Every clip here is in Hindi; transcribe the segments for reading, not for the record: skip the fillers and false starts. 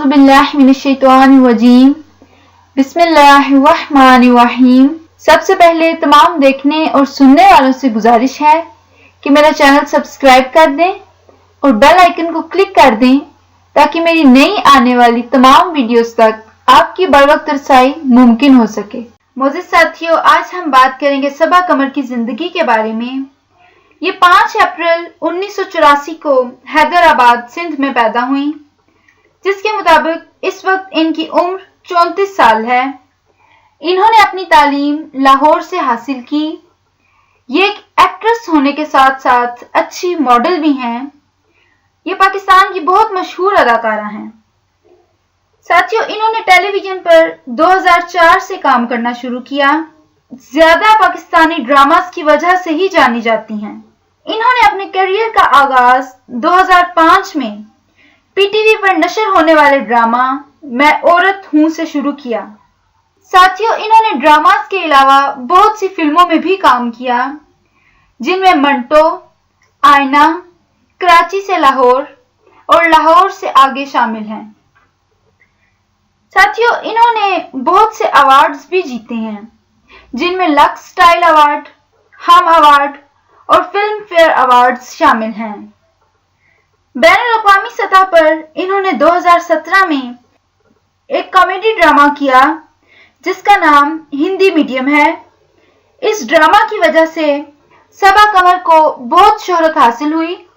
औज़ुबिल्लाहिमिनश्शैतानिर्रजीम बिस्मिल्लाहिर्रहमानिर्रहीम। सबसे पहले तमाम देखने और सुनने वालों से गुजारिश है कि मेरा चैनल सब्सक्राइब कर दें और बेल आइकन को क्लिक कर दें ताकि मेरी नई आने वाली तमाम वीडियोस तक आपकी बरवक्त रसाई मुमकिन हो सके। मोअज़्ज़िज़ साथियों, आज हम बात करेंगे सबा कमर की जिंदगी के बारे में। ये 5 अप्रैल 1984 को हैदराबाद सिंध में पैदा हुई, जिसके मुताबिक इस वक्त इनकी उम्र 34 साल है। इन्होंने अपनी तालीम लाहौर से हासिल की। ये एक एक्ट्रेस होने के साथ साथ अच्छी मॉडल भी हैं। ये पाकिस्तान की बहुत मशहूर अदाकारा हैं। साथियों, इन्होंने टेलीविजन पर 2004 से काम करना शुरू किया। ज्यादा पाकिस्तानी ड्रामास की वजह से ही जानी जाती हैं। इन्होंने अपने करियर का आगाज 2005 में पीटीवी पर नशर होने वाले ड्रामा मैं औरत हूं से शुरू किया। साथियों, इन्होंने ड्रामास के अलावा बहुत सी फिल्मों में भी काम किया, जिनमें मंटो, आईना, कराची से लाहौर और लाहौर से आगे शामिल हैं। साथियों, इन्होंने बहुत से अवार्ड्स भी जीते हैं, जिनमें लक्स स्टाइल अवार्ड, हम अवार्ड और फिल्म फेयर अवार्ड्स शामिल हैं। बैनुल-अक़वामी सतह पर इन्होंने 2017 में एक कॉमेडी ड्रामा किया जिसका नाम हिंदी मीडियम है। इस ड्रामा की वजह से सबा कमर को बहुत शोहरत हासिल हुई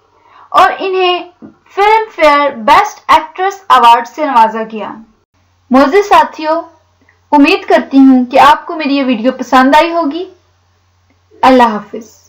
और इन्हें film fair best actress award से नवाजा गया। मोअज़्ज़िज़ साथियों, उम्मीद करती हूँ कि आपको मेरी ये वीडियो पसंद आई होगी। अल्लाह हाफिज।